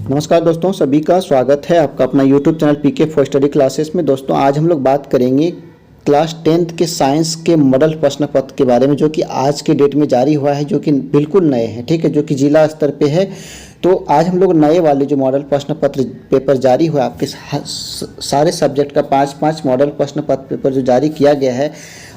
नमस्कार दोस्तों, सभी का स्वागत है आपका अपना YouTube channel PK for study classes में। दोस्तों आज हम लोग बात करेंगे क्लास 10th के साइंस के मॉडल प्रश्न पत्र के बारे में, जो कि आज के डेट में जारी हुआ है, जो कि बिल्कुल नए हैं। ठीक है, जो कि जिला स्तर पे है। तो आज हम लोग नए वाले जो मॉडल प्रश्न पत्र पेपर जारी हुआ, आपके सारे सब्जेक्ट का 5-5 मॉडल प्रश्न पत्र पेपर जो जारी किया गया है,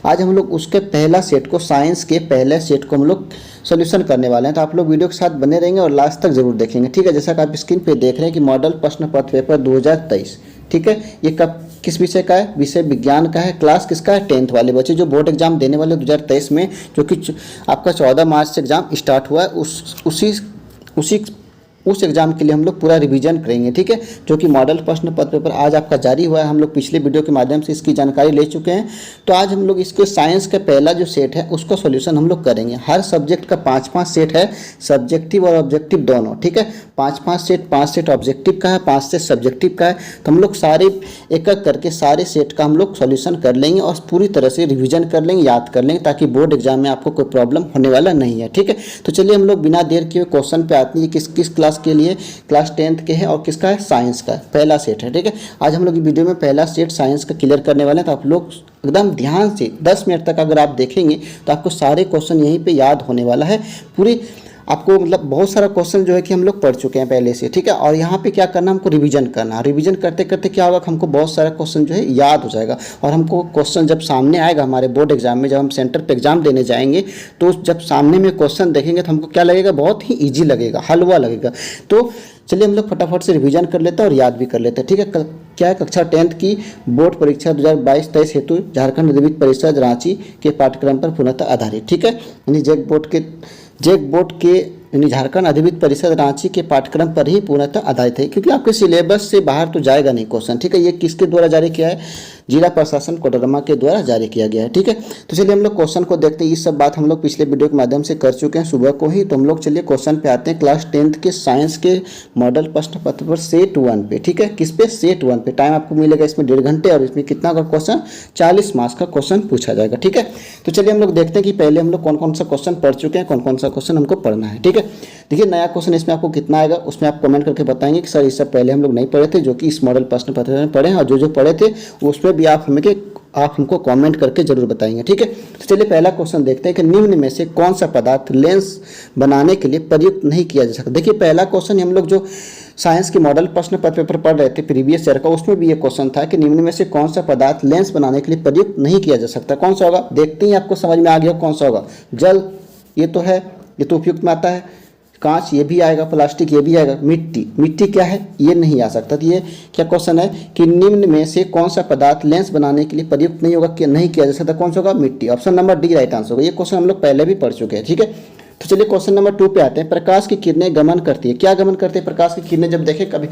आज हम लोग उसके पहला सेट को, साइंस के पहले सेट को हम लोग सोल्यूशन करने वाले हैं। तो आप लोग वीडियो के साथ बने रहेंगे और लास्ट तक जरूर देखेंगे। ठीक है, जैसा कि आप स्क्रीन पे देख रहे हैं कि मॉडल प्रश्न पत्र पेपर 2023, ठीक है, ये कब किस विषय का है? विषय विज्ञान का है। क्लास किसका है? 10th वाले बच्चे जो बोर्ड एग्जाम देने वाले 2023 में, जो कि आपका 14 मार्च से एग्जाम स्टार्ट हुआ है, उस एग्जाम के लिए हम लोग पूरा रिवीजन करेंगे। ठीक है, जो कि मॉडल प्रश्न पत्र पेपर आज आपका जारी हुआ है। हम लोग पिछले वीडियो के माध्यम से इसकी जानकारी ले चुके हैं। तो आज हम लोग इसके साइंस का पहला जो सेट है उसको सॉल्यूशन हम लोग करेंगे। हर सब्जेक्ट का 5-5 सेट है, सब्जेक्टिव और ऑब्जेक्टिव दोनों। ठीक है, 5-5 सेट, 5 सेट ऑब्जेक्टिव का है, 5 सेट सब्जेक्टिव का है। तो हम लोग सारे एक एक करके सारे सेट का हम लोग सॉल्यूशन कर लेंगे और पूरी तरह से रिविजन कर लेंगे, याद कर लेंगे, ताकि बोर्ड एग्जाम में आपको कोई प्रॉब्लम होने वाला नहीं है। ठीक है, तो चलिए हम लोग बिना देर किए क्वेश्चन पे आते हैं। किस किस क्लास के लिए? क्लास 10th के हैं और किसका है? साइंस का पहला सेट है। ठीक है, आज हम लोग वीडियो में पहला सेट साइंस का क्लियर करने वाले हैं। तो आप लोग एकदम ध्यान से 10 मिनट तक अगर आप देखेंगे तो आपको सारे क्वेश्चन यहीं पे याद होने वाला है। पूरी आपको मतलब बहुत सारा क्वेश्चन जो है कि हम लोग पढ़ चुके हैं पहले से। ठीक है, और यहाँ पे क्या करना, हमको रिवीजन करना। रिवीजन करते करते क्या होगा, हमको बहुत सारा क्वेश्चन जो है याद हो जाएगा। और हमको क्वेश्चन जब सामने आएगा हमारे बोर्ड एग्जाम में, जब हम सेंटर पे एग्जाम देने जाएंगे, तो जब सामने में क्वेश्चन देखेंगे तो हमको क्या लगेगा, बहुत ही ईजी लगेगा, हलवा लगेगा। तो चलिए हम लोग फटाफट से रिवीजन कर लेते हैं और याद भी कर लेते हैं। ठीक है, क्या है, कक्षा 10th की बोर्ड परीक्षा 2022-23 हेतु झारखंड विद्युत परिषद रांची के पाठ्यक्रम पर पूर्णतः आधारित। ठीक है, यानी जेक बोर्ड के यानी झारखंड अधिविद्य परिषद रांची के पाठ्यक्रम पर ही पूर्णतः आधारित है, क्योंकि आपके सिलेबस से बाहर तो जाएगा नहीं क्वेश्चन। ठीक है, ये किसके द्वारा जारी किया है? जिला प्रशासन कोडरमा के द्वारा जारी किया गया है। ठीक है, तो चलिए हम लोग क्वेश्चन को देखते हैं। ये सब बात हम लोग पिछले वीडियो के माध्यम से कर चुके हैं सुबह को ही। तो हम लोग चलिए क्वेश्चन पे आते हैं। क्लास 10th के साइंस के मॉडल प्रश्न पत्र पर सेट 1 पे। ठीक है, किस पे? सेट 1 पे। टाइम आपको मिलेगा इसमें 1.5 घंटे और इसमें कितना का क्वेश्चन? 40 मार्क्स का क्वेश्चन पूछा जाएगा। ठीक है, तो चलिए हम लोग देखते हैं कि पहले हम लोग कौन कौन सा क्वेश्चन पढ़ चुके हैं, कौन कौन सा क्वेश्चन हमको पढ़ना है। ठीक है, देखिए नया क्वेश्चन इसमें आपको कितना आएगा, उसमें आप कमेंट करके बताएंगे कि सर इससे पहले हम लोग नहीं पढ़े थे, जो कि इस मॉडल प्रश्न पत्र में पढ़े हैं, और जो पढ़े थे उसमें भी आप हमको कमेंट करके जरूर बताएंगे। ठीक है, तो चलिए पहला क्वेश्चन देखते हैं कि निम्न में से कौन सा पदार्थ लेंस बनाने के लिए प्रयुक्त नहीं किया जा सकता। देखिए पहला क्वेश्चन हम लोग जो साइंस के मॉडल प्रश्न पत्र पेपर पढ़ रहे थे प्रीवियस ईयर का, उसमें भी ये क्वेश्चन था कि निम्न में से कौन सा पदार्थ लेंस बनाने के लिए प्रयुक्त नहीं किया जा सकता। कौन सा होगा? देखते ही आपको समझ में आ गया कौन सा होगा। जल, ये तो है, ये तो उपयुक्त में आता है। कांच, ये भी आएगा। प्लास्टिक, ये भी आएगा। मिट्टी क्या है? ये नहीं आ सकता। तो ये क्या क्वेश्चन है कि निम्न में से कौन सा पदार्थ लेंस बनाने के लिए प्रयुक्त नहीं होगा, कि नहीं किया जा सकता? कौन सा होगा? मिट्टी। Option number D right answer होगा। ये क्वेश्चन हम लोग पहले भी पढ़ चुके हैं। ठीक है, तो चलिए क्वेश्चन नंबर 2 पे आते हैं। प्रकाश की किरणें गमन करती है। क्या गमन करती है प्रकाश की किरणें? जब देखें कभी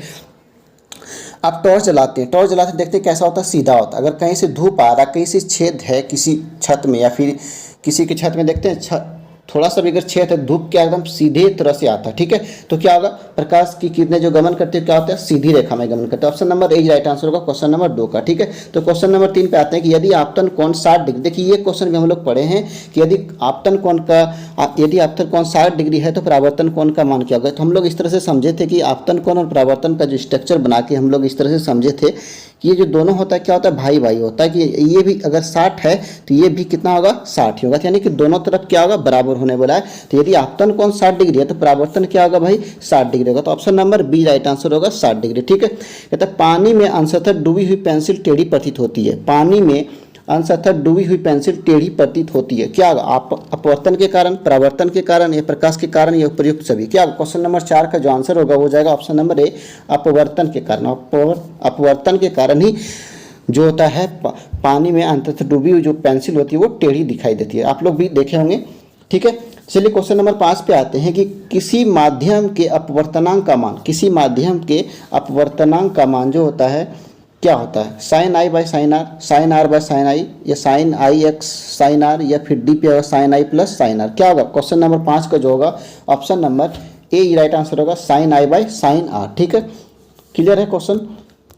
आप टॉर्च जलाते हैं, टॉर्च जलाते देखते हैं कैसा होता है? सीधा होता है। अगर कहीं से धूप आ रहा, कहीं से छेद है किसी छत में, या फिर किसी की छत में देखते हैं थोड़ा सा भी अगर छेद है, धूप क्या एकदम सीधे तरह से आता है। ठीक है, तो क्या होगा? प्रकाश की किरणें जो गमन करती है क्या होता है? सीधी रेखा में गमन करते हैं। Option number A right answer होगा क्वेश्चन नंबर 2 का। ठीक है, तो क्वेश्चन नंबर 3 पे आते हैं कि यदि आपतन कोण 60 डिग्री, देखिए ये क्वेश्चन भी हम लोग पढ़े हैं कि यदि आपतन कोण 60 डिग्री है तो परावर्तन कोण का मान क्या होगा। तो हम लोग इस तरह से समझे थे कि आपतन कोण और परावर्तन का जो स्ट्रक्चर बना के हम लोग इस तरह से समझे थे कि ये जो दोनों होता है क्या होता है? भाई भाई होता है, कि ये भी अगर 60 है तो ये भी कितना होगा? 60 ही होगा। यानी कि दोनों तरफ क्या होगा? बराबर होने वाला है। तो यदि आपतन कोण 60 डिग्री है तो परावर्तन क्या होगा भाई? 60 डिग्री होगा। तो option number B right answer होगा 60 डिग्री। ठीक है, कहता है पानी में अंशतः डूबी हुई पेंसिल टेढ़ी प्रतीत होती है। पानी में अंशतः डूबी हुई पेंसिल टेढ़ी प्रतीत होती है। क्या अपवर्तन के कारण, परावर्तन के कारण, या प्रकाश के कारण, या उपयुक्त सभी? क्या क्वेश्चन नंबर 4 का जो आंसर होगा वो जाएगा ऑप्शन नंबर ए, अपवर्तन के कारण। अपवर्तन के कारण ही जो होता है पानी में अंततः डूबी हुई जो पेंसिल होती है वो टेढ़ी दिखाई देती है। आप लोग भी देखे होंगे। ठीक है, चलिए क्वेश्चन नंबर 5 पे आते हैं कि किसी माध्यम के अपवर्तनांक का मान, किसी माध्यम के अपवर्तनांक का मान जो होता है क्या होता है? Sine I by sine R, sine R by sine I, या sine I x sine R, या फिर डी पे होगा sine I plus sine R. क्या होगा? क्वेश्चन नंबर 5 का जो होगा option number A right answer होगा sine I by sine R. ठीक है, क्लियर है क्वेश्चन?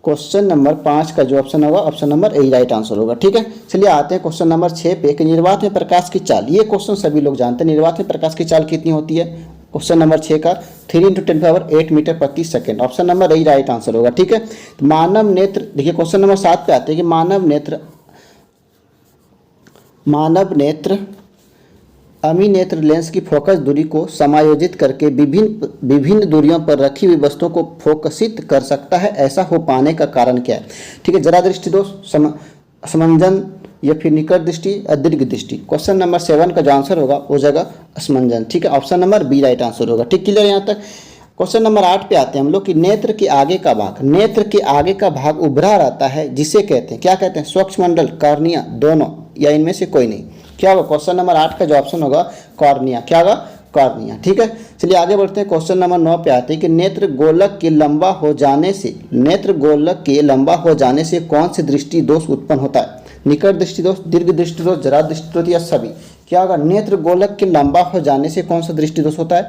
क्वेश्चन नंबर 5 का जो ऑप्शन होगा option number A right answer होगा। ठीक है, चलिए आते हैं क्वेश्चन नंबर 6 पे कि निर्वात में प्रकाश की चाल। ये क्वेश्चन सभी लोग जानते हैं। निर्वात में प्रकाश की चाल कितनी होती है? क्वेश्चन नंबर 6 का 3 × 10⁻8 मीटर प्रति सेकेंड, ऑप्शन नंबर यही राइट आंसर होगा। ठीक है, तो मानव नेत्र, देखिए क्वेश्चन नंबर 7 पे आते हैं कि मानव नेत्र अमीनेत्र लेंस की फोकस दूरी को समायोजित करके विभिन्न दूरियों पर रखी हुई वस्तुओं को फोकसित कर सकता है, ऐसा हो पाने का कारण क्या है? ठीक है, जरा दृष्टि दोष, समंजन या फिर निकट दृष्टि या दीर्घ दृष्टि। क्वेश्चन नंबर 7 का जो आंसर होगा वो जगह असमंजन। ठीक है, option number B right answer होगा। ठीक, क्लियर यहाँ तक। क्वेश्चन नंबर 8 पे आते हैं हम लोग कि नेत्र के आगे का भाग उभरा रहता है, जिसे कहते हैं, क्या कहते हैं? स्वच्छमंडल, कॉर्निया, दोनों या इनमें से कोई नहीं। क्या होगा? क्वेश्चन नंबर 8 का जो ऑप्शन होगा कॉर्निया। क्या होगा? कॉर्निया। ठीक है, चलिए आगे बढ़ते हैं। क्वेश्चन नंबर 9 पे आते हैं कि नेत्र गोलक के लंबा हो जाने से कौन से दृष्टि दोष उत्पन्न होता है? निकट दृष्टि दोष, दीर्घ दृष्टि दोष, जरा दृष्टि दोष या सभी? क्या होगा? नेत्र गोलक के लंबा हो जाने से कौन सा दृष्टि दोष होता है?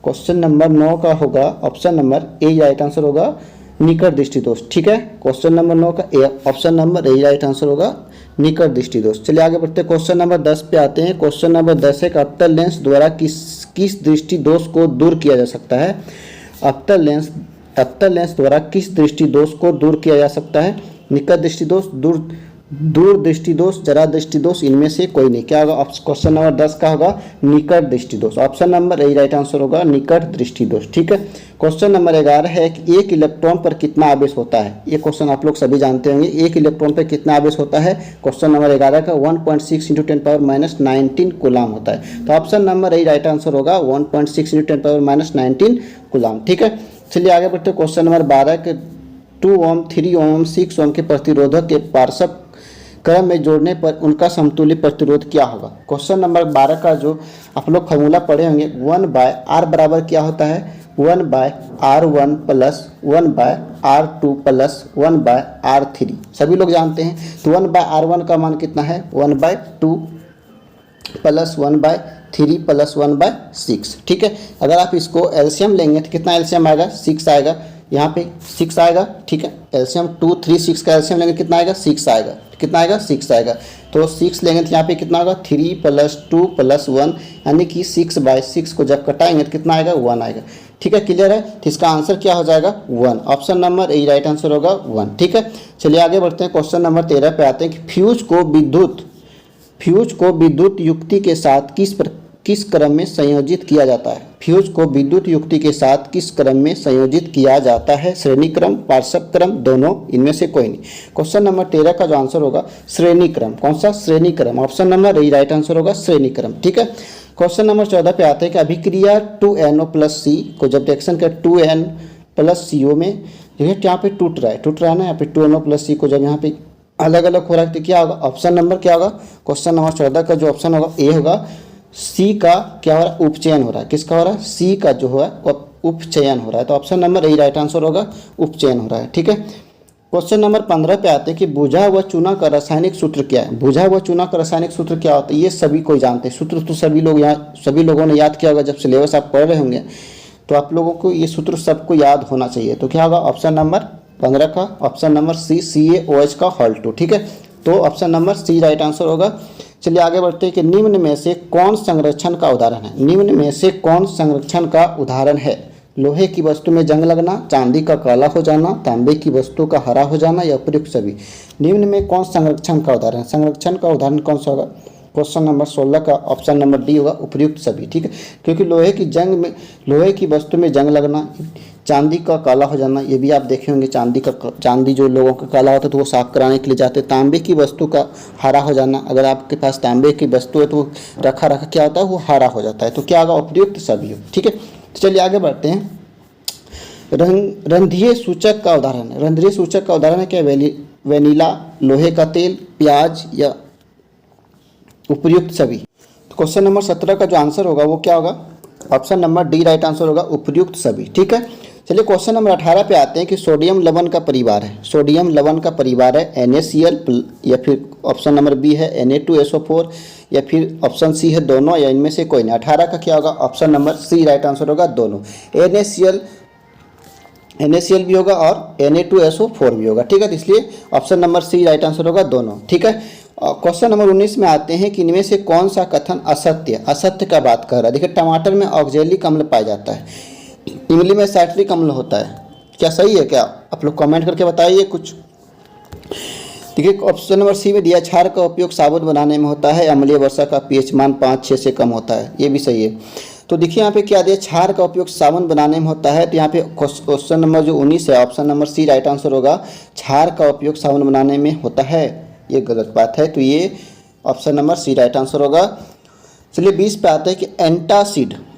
क्वेश्चन नंबर 9 का होगा option number A right answer होगा, निकट दृष्टि दोष। ठीक है, क्वेश्चन नंबर 9 का option number A right answer होगा, निकट दृष्टि दोष। चलिए आगे बढ़ते हैं। क्वेश्चन नंबर 10 पे आते हैं। क्वेश्चन नंबर 10 है कि अवतल लेंस द्वारा किस दृष्टि दोष को दूर किया जा सकता है? अवतल लेंस द्वारा किस दृष्टि दोष को दूर किया जा सकता है? निकट दृष्टि दोष, दूर दृष्टि दोष, जरा दृष्टि दोष, इनमें से कोई नहीं। क्या होगा? क्वेश्चन नंबर 10 का होगा निकट दृष्टि दोष। Option number A right answer होगा, निकट दृष्टि दोष। ठीक है, क्वेश्चन नंबर 11 है कि एक इलेक्ट्रॉन पर कितना आवेश होता है? ये क्वेश्चन आप लोग सभी जानते होंगे। एक इलेक्ट्रॉन पर कितना आवेश होता है? क्वेश्चन नंबर 11 का 1.6 × 10⁻−19 कूलाम होता है। तो option number A right answer होगा 1.6 × 10⁻19 कूलाम। ठीक है, चलिए आगे बढ़ते हैं। क्वेश्चन नंबर 12 के 2 ओम, 3 ओम, 6 ओम के प्रतिरोधक के पार्श्व क्रम में जोड़ने पर उनका समतुल्य प्रतिरोध क्या होगा? क्वेश्चन नंबर 12 का जो आप लोग फॉर्मूला पढ़े होंगे, 1/R बराबर क्या होता है? 1/R1 + 1/R2 + 1/R3, सभी लोग जानते हैं। तो 1/R1 का मान कितना है? 1/2 + 1/3 + 1/6। ठीक है, अगर आप इसको एलसीएम लेंगे तो कितना एलसीएम आएगा? 6 आएगा, यहाँ पे 6 आएगा। ठीक है, एलसीएम 2, 3, 6 का एलसीएम लेंगे कितना आएगा? 6 आएगा। कितना आएगा? 6 आएगा। तो 6 लेंगे तो यहाँ पे कितना होगा? 3 + 2 + 1, यानी कि 6/6 को जब कटाएंगे तो कितना आएगा? 1 आएगा। ठीक है, क्लियर है। तो इसका आंसर क्या हो जाएगा? 1। Option number A right answer होगा 1। ठीक है, चलिए आगे बढ़ते हैं। क्वेश्चन नंबर 13 पे आते हैं कि फ्यूज को विद्युत युक्ति के साथ किस क्रम में संयोजित किया जाता है? फ्यूज को विद्युत युक्ति के साथ किस क्रम में संयोजित किया जाता है? श्रेणी क्रम, पार्श्व क्रम, दोनों, इनमें से कोई नहीं। क्वेश्चन नंबर 13 का जो आंसर होगा श्रेणी क्रम। कौन सा? श्रेणी क्रम। Option number A right answer होगा, श्रेणी क्रम। ठीक है, क्वेश्चन नंबर 14 पे आते हैं कि अभिक्रिया 2NO + C को जब रिएक्शन कर 2N + CO में यहाँ पे टूट रहा है ना, यहाँ पे 2NO + C को जब यहाँ पे अलग अलग हो रहा है तो क्या होगा? ऑप्शन नंबर क्या होगा? क्वेश्चन नंबर 14 का जो ऑप्शन होगा ए होगा। सी का क्या हो रहा है? उपचयन हो रहा है। किसका हो रहा है? सी का जो है उपचयन हो रहा है। तो option number A right answer होगा, उपचयन हो रहा है। ठीक है, क्वेश्चन नंबर 15 पे आते हैं कि बुझा व चूना का रासायनिक सूत्र क्या है? बुझा व चूना का रासायनिक सूत्र क्या होता है? ये सभी कोई जानते हैं। सूत्र तो सभी लोगों ने याद किया होगा जब सिलेबस आप पढ़ रहे होंगे, तो आप लोगों को ये सूत्र सबको याद होना चाहिए। तो क्या होगा? ऑप्शन नंबर 15 का ऑप्शन नंबर सी, CaOH का Hal2। ठीक है, तो option number C right answer होगा। चलिए आगे बढ़ते हैं कि निम्न में से कौन संरक्षण का उदाहरण है? निम्न में से कौन संरक्षण का उदाहरण है? लोहे की वस्तु में जंग लगना, चांदी का काला हो जाना, तांबे की वस्तु का हरा हो जाना या उपयुक्त सभी? निम्न में कौन संरक्षण का उदाहरण है? संरक्षण का उदाहरण कौन सा होगा? क्वेश्चन नंबर 16 का ऑप्शन नंबर डी होगा, उपयुक्त सभी। ठीक है, क्योंकि लोहे की वस्तु में जंग लगना, चांदी का काला हो जाना, ये भी आप देखे होंगे। चांदी जो लोगों का काला होता है तो वो साफ कराने के लिए जाते हैं। तांबे की वस्तु का हरा हो जाना, अगर आपके पास तांबे की वस्तु है तो रखा क्या होता है? वो हरा हो जाता है। तो क्या होगा? उपयुक्त सभी हो। ठीक है, तो चलिए आगे बढ़ते हैं। रंध्रीय सूचक का उदाहरण है। रंध्रीय सूचक का उदाहरण है क्या? वेनिला, लोहे का तेल, प्याज या उपयुक्त सभी? तो क्वेश्चन नंबर 17 का जो आंसर होगा वो क्या होगा? Option number D right answer होगा, उपयुक्त सभी। ठीक है, चलिए क्वेश्चन नंबर 18 पे आते हैं कि सोडियम लवण का परिवार है। सोडियम लवण का परिवार है NaCl या फिर ऑप्शन नंबर बी है Na2SO4 या फिर ऑप्शन सी है दोनों या इनमें से कोई नहीं। 18 का क्या होगा? Option number C right answer होगा, दोनों। NaCl NaCl भी होगा और Na2SO4 भी होगा, ठीक है। तो इसलिए option number C right answer होगा दोनों, ठीक है। क्वेश्चन नंबर 19 में आते हैं कि इनमें से कौन सा कथन असत्य का बात कर रहा है। देखिए, टमाटर में ऑक्जेलिक अम्ल पाया जाता है, इमली में साइट्रिक अम्ल होता है, क्या सही है क्या? आप लोग कमेंट करके बताइए कुछ। देखिए, ऑप्शन नंबर सी में दिया क्षार का उपयोग साबुन बनाने में होता है, अम्लीय वर्षा का pH मान 5-6 से कम होता है, ये भी सही है। तो देखिए यहाँ पे क्या दिया, क्षार का उपयोग साबुन बनाने में होता है, तो यहाँ पे क्वेश्चन नंबर जो 19 है option number C right answer होगा, क्षार का उपयोग साबुन बनाने में होता है, ये गलत बात है, तो ये option number C right answer होगा। चलिए 20 पे आते हैं कि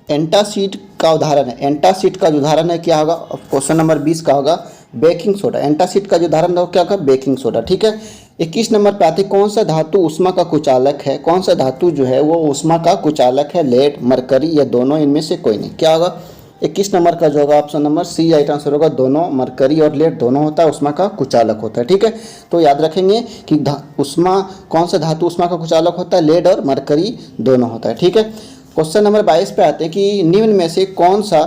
एंटासिड का उदाहरण है, एंटासिड का जो उदाहरण है क्या होगा, क्वेश्चन नंबर 20 का होगा बेकिंग सोडा। एंटासिड का जो उदाहरण होगा क्या होगा, बेकिंग सोडा, ठीक है। 21 नंबर पे आते कौन सा धातु ऊष्मा का कुचालक है, कौन सा धातु जो है वो ऊष्मा का कुचालक है, लेड, मरकरी या दोनों, इनमें से कोई नहीं, क्या होगा 21 नंबर का जो होगा option number C right answer होगा, दोनों, मरकरी और लेड दोनों होता है, ऊष्मा का कुचालक होता है, ठीक है। तो याद रखेंगे कि ऊष्मा, कौन सा धातु ऊष्मा का कुचालक होता है, लेड और मरकरी दोनों होता है, ठीक है। क्वेश्चन नंबर 22 पे आते हैं कि निम्न में से कौन सा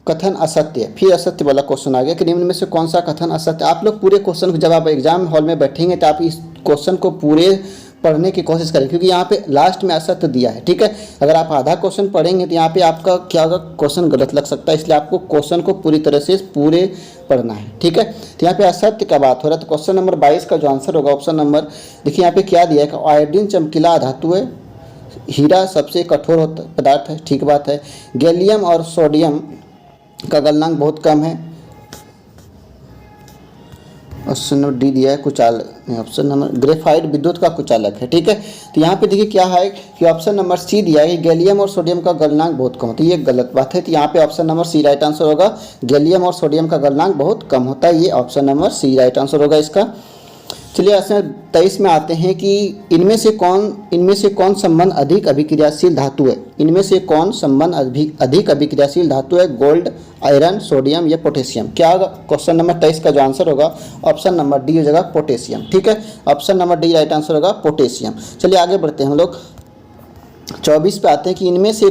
कथन असत्य है। फिर असत्य वाला क्वेश्चन आ गया कि निम्न में से कौन सा कथन असत्य। आप लोग पूरे क्वेश्चन को, जब आप एग्जाम हॉल में बैठेंगे तो आप इस क्वेश्चन को पूरे पढ़ने की कोशिश करें, क्योंकि यहाँ पे लास्ट में असत्य दिया है, ठीक है। अगर आप आधा क्वेश्चन पढ़ेंगे तो यहाँ पे आपका क्या होगा, क्वेश्चन गलत लग सकता है, इसलिए आपको क्वेश्चन को पूरी तरह से पूरे पढ़ना है, ठीक है। तो यहाँ पे असत्य का बात हो रहा है, तो क्वेश्चन नंबर 22 का जो आंसर होगा ऑप्शन नंबर, देखिए यहाँ पे क्या दिया है कि आयोडीन चमकीला धातु है, हीरा सबसे कठोर पदार्थ है, ठीक बात है। गैलियम और सोडियम का गलनांक बहुत कम है, ऑप्शन नंबर डी दिया है ऑप्शन नंबर ग्रेफाइट विद्युत का कुचालक है, ठीक है। तो यहाँ पे देखिए क्या है कि ऑप्शन नंबर सी दिया है कि गैलियम और सोडियम का गलनांक बहुत कम होता है, ये गलत बात है। तो यहाँ पे option number C right answer होगा, गैलियम और सोडियम का गलनांक बहुत कम होता है, ये option number C right answer होगा इसका। चलिए ऑप्शन 23 में आते हैं कि इनमें से कौन संबंध अधिक अभिक्रियाशील धातु है, इनमें से कौन संबंध अधिक अभिक्रियाशील धातु है, गोल्ड, आयरन, सोडियम या पोटेशियम, क्या होगा क्वेश्चन नंबर 23 का जो आंसर होगा ऑप्शन नंबर डी हो जाएगा, पोटेशियम, ठीक है। Option number D right answer होगा पोटेशियम। चलिए आगे बढ़ते हैं हम लोग, 24 पे आते हैं कि इनमें से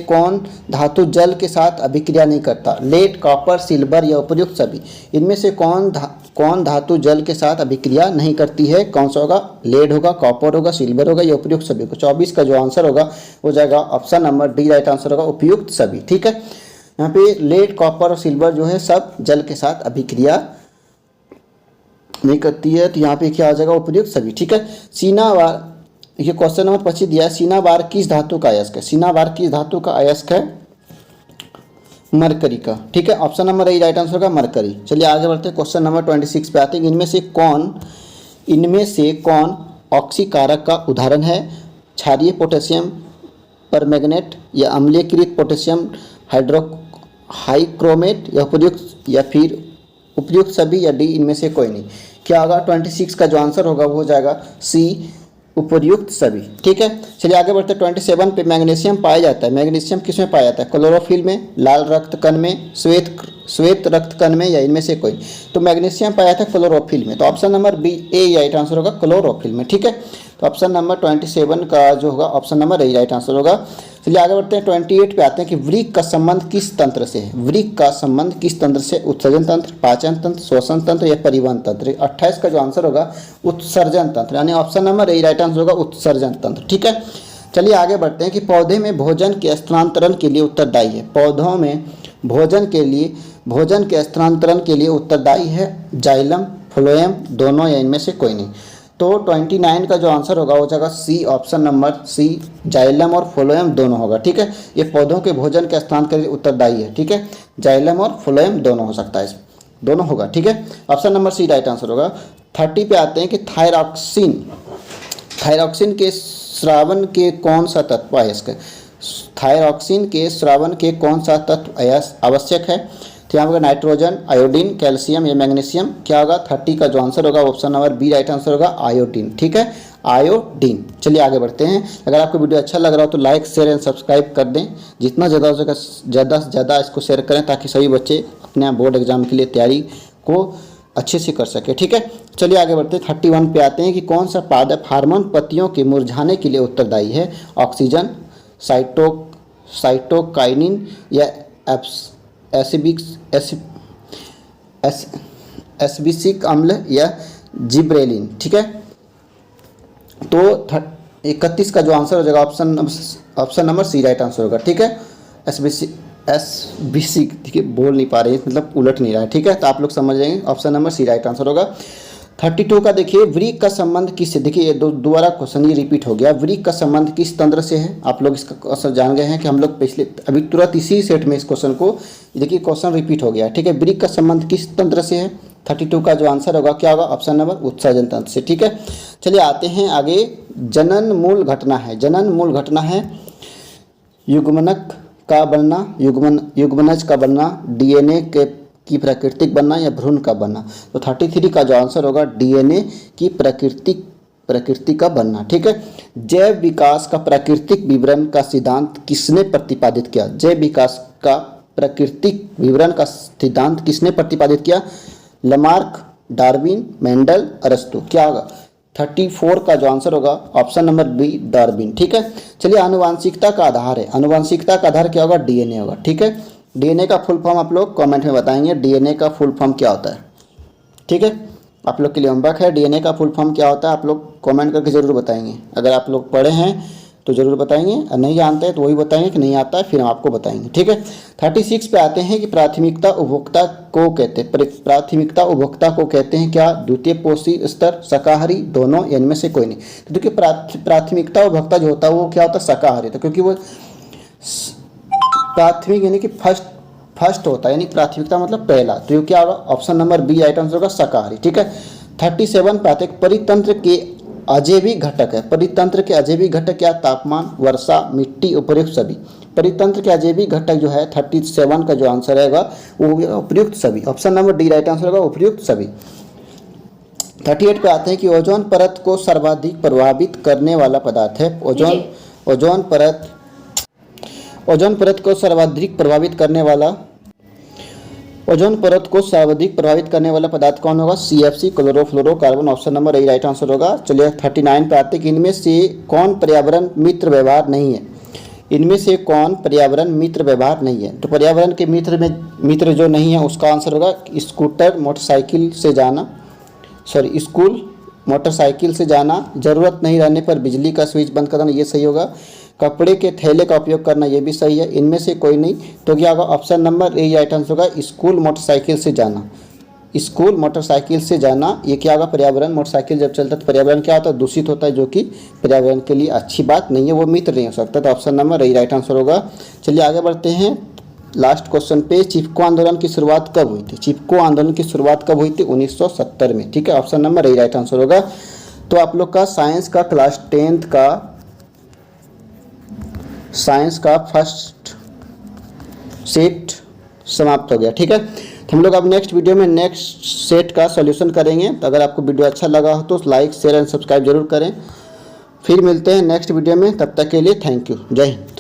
कौन धातु जल के साथ अभिक्रिया नहीं करता, लेड, कॉपर, सिल्वर या उपर्युक्त सभी, इनमें से कौन धातु जल के साथ अभिक्रिया नहीं करती है, कौन सा होगा, लेड होगा, कॉपर होगा, सिल्वर होगा या उपयुक्त सभी को। 24 का जो आंसर होगा हो जाएगा option number D right answer होगा, उपयुक्त सभी, ठीक है। यहाँ पे लेड, कॉपर और सिल्वर जो है सब जल के साथ अभिक्रिया नहीं करती है, तो यहाँ पे क्या हो जाएगा, उपयुक्त सभी, ठीक है। सीनावार, ये क्वेश्चन नंबर 25 दिया है, सीनावार किस धातु का अयस्क है, सीनावार किस धातु का अयस्क है, मरकरी का, ठीक है। Option number A right answer होगा मरकरी। चलिए आगे बढ़ते हैं, क्वेश्चन नंबर 26 पे आते हैं, इनमें से कौन ऑक्सीकारक का उदाहरण है, क्षारीय पोटेशियम परमैंगनेट या अम्लीयकृत पोटेशियम हाइक्रोमेट या फिर उपयुक्त सभी या डी इनमें से कोई नहीं, क्या होगा 26 का जो आंसर होगा वो हो जाएगा सी, उपयुक्त सभी, ठीक है। चलिए आगे बढ़ते हैं, 27 पे मैग्नीशियम पाया जाता है, मैग्नीशियम किस में पाया जाता है, क्लोरोफिल में, लाल रक्त कण में, श्वेत रक्त कण में या इनमें से कोई। तो मैग्नीशियम पाया था क्लोरोफिल में, तो ऑप्शन नंबर बी ए राइट आंसर होगा, क्लोरोफिल में, ठीक है। तो ऑप्शन नंबर 27 का जो होगा option number A right answer होगा। चलिए आगे बढ़ते हैं, 28 पे आते हैं कि वृक्क का संबंध किस तंत्र से है, वृक्क का संबंध किस तंत्र से, उत्सर्जन तंत्र, पाचन तंत्र, श्वसन तंत्र या परिवहन तंत्र। 28 का जो आंसर होगा उत्सर्जन तंत्र, यानी option number A right answer होगा उत्सर्जन तंत्र, ठीक है। चलिए आगे बढ़ते हैं कि पौधे में भोजन के स्थानांतरण के लिए उत्तरदायी है, पौधों में भोजन के स्थानांतरण के लिए उत्तरदायी है जाइलम, फ्लोएम दोनों या इनमें से कोई नहीं। तो 29 का जो आंसर होगा हो जाएगा सी, ऑप्शन नंबर सी, जाइलम और फ्लोएम दोनों होगा, ठीक है। ये पौधों के भोजन के स्थान के लिए उत्तरदायी है, ठीक है। जाइलम और फ्लोएम दोनों हो सकता है, इसमें दोनों होगा, ठीक है। Option number C right answer होगा। 30 पे आते हैं कि थायरॉक्सिन के स्रावन के कौन सा तत्व अयस्क है, थायरॉक्सिन के स्रावन के कौन सा तत्व आवश्यक है, तो यहाँ पर नाइट्रोजन, आयोडीन, कैल्शियम या मैग्नीशियम, क्या होगा 30 का जो आंसर होगा option number B right answer होगा आयोडीन, ठीक है, आयोडीन। चलिए आगे बढ़ते हैं, अगर आपको वीडियो अच्छा लग रहा हो तो लाइक, शेयर एंड सब्सक्राइब कर दें, जितना ज़्यादा हो सके ज़्यादा से ज़्यादा इसको शेयर करें ताकि सभी बच्चे अपने बोर्ड एग्जाम के लिए तैयारी को अच्छे से कर सके, ठीक है। चलिए आगे बढ़ते हैं, 31 पे आते हैं कि कौन सा पादप हार्मोन पत्तियों के मुरझाने के लिए उत्तरदायी है, ऑक्सीजन, साइटोकाइनिन या एस्बिसिक अम्ल या जिब्रेलिन, ठीक है। तो 31 का जो आंसर हो जाएगा option number C right answer होगा, ठीक है। एसबीसी, ठीक है, बोल नहीं पा रहे हैं, मतलब उलट नहीं रहा है, ठीक है। तो आप लोग समझ जाएंगे option number C right answer होगा। 32 का देखिए, वृक्क का संबंध किससे, देखिए ये दोबारा क्वेश्चन ये रिपीट हो गया। वृक्क का संबंध किस तंत्र से है, आप लोग इसका क्वेश्चन जान गए हैं कि हम लोग पिछले अभी तुरंत इसी सेट में इस क्वेश्चन को, देखिए क्वेश्चन रिपीट हो गया, ठीक है। वृक्क का संबंध किस तंत्र से है, 32 का जो आंसर होगा क्या होगा, ऑप्शन नंबर उत्सर्जन तंत्र से, ठीक है। चलिए आते हैं आगे। जनन मूल घटना है, जनन मूल घटना है युग्मनक का बनना, युग्मनज का बनना, डीएनए की प्राकृतिक बनना या भ्रूण का बनना। तो 33 का जो आंसर होगा डीएनए की प्रकृति का बनना, ठीक है। जैव विकास का प्राकृतिक विवरण का सिद्धांत किसने प्रतिपादित किया, जैव विकास का प्राकृतिक विवरण का सिद्धांत किसने प्रतिपादित किया, लमार्क, डार्विन, मेंडल, अरस्तु, क्या होगा 34 का जो आंसर होगा ऑप्शन नंबर बी डार्विन, ठीक है। चलिए आनुवांशिकता का आधार है, आनुवांशिकता का आधार क्या होगा, डीएनए होगा, ठीक है। डीएनए का फुल फॉर्म आप लोग कमेंट में बताएंगे, डीएनए का फुल फॉर्म क्या होता है, ठीक है। आप लोग के लिए होमवर्क है, डीएनए का फुल फॉर्म क्या होता है आप लोग कमेंट करके ज़रूर बताएंगे। अगर आप लोग पढ़े हैं तो ज़रूर बताएंगे, और नहीं जानते हैं तो वही बताएंगे कि नहीं आता है, फिर हम आपको बताएंगे, ठीक है। 36 पे आते हैं कि प्राथमिकता उपभोक्ता को कहते हैं, प्राथमिकता उपभोक्ता को कहते हैं क्या, द्वितीय पोषी स्तर, शाकाहारी, दोनों, इनमें से कोई नहीं। तो देखिए प्राथमिकता उपभोक्ता जो होता है वो क्या होता है, शाकाहारी, तो क्योंकि वो प्राथमिक यानी कि फर्स्ट होता है, यानी प्राथमिकता मतलब पहला, तो ये क्या होगा option number B right answer होगा शाकाहारी, ठीक है। 37 पे आते हैं परितंत्र के अजैविक घटक है, परितंत्र के अजैविक घटक क्या, तापमान, वर्षा, मिट्टी, उपयुक्त सभी। परितंत्र के अजैविक घटक जो है 37 का जो आंसर रहेगा वो उपयुक्त सभी, option number D right answer होगा उपयुक्त सभी। 38 पे आते हैं कि ओजोन परत को सर्वाधिक प्रभावित करने वाला पदार्थ है, ओजोन परत को सर्वाधिक प्रभावित करने वाला पदार्थ कौन होगा, CFC, chlorofluorocarbon, option number A right answer होगा। चलिए 39 पे आते हैं कि इनमें से कौन पर्यावरण मित्र व्यवहार नहीं है, इनमें से कौन पर्यावरण मित्र व्यवहार नहीं है। तो पर्यावरण के मित्र जो नहीं है उसका आंसर होगा स्कूटर मोटरसाइकिल से जाना, स्कूल मोटरसाइकिल से जाना, ज़रूरत नहीं रहने पर बिजली का स्विच बंद कर देना, ये सही होगा। कपड़े के थैले का उपयोग करना, ये भी सही है। इनमें से कोई नहीं, तो क्या होगा option number A right answer होगा स्कूल मोटरसाइकिल से जाना, स्कूल मोटरसाइकिल से जाना, ये क्या होगा पर्यावरण, मोटरसाइकिल जब चलता है तो पर्यावरण क्या होता है, दूषित होता है, जो कि पर्यावरण के लिए अच्छी बात नहीं है, वो मित्र नहीं हो सकता, तो option number A right answer होगा। चलिए आगे बढ़ते हैं लास्ट क्वेश्चन पे। चिपको आंदोलन की शुरुआत कब हुई थी, चिपको आंदोलन की शुरुआत कब हुई थी, 1970 में, ठीक है, option number A right answer होगा। तो आप लोग का साइंस का क्लास 10th का फर्स्ट सेट समाप्त हो गया, ठीक है। तो हम लोग अब नेक्स्ट वीडियो में नेक्स्ट सेट का सॉल्यूशन करेंगे। तो अगर आपको वीडियो अच्छा लगा हो तो लाइक, शेयर एंड सब्सक्राइब जरूर करें। फिर मिलते हैं नेक्स्ट वीडियो में, तब तक के लिए थैंक यू, जय हिंद।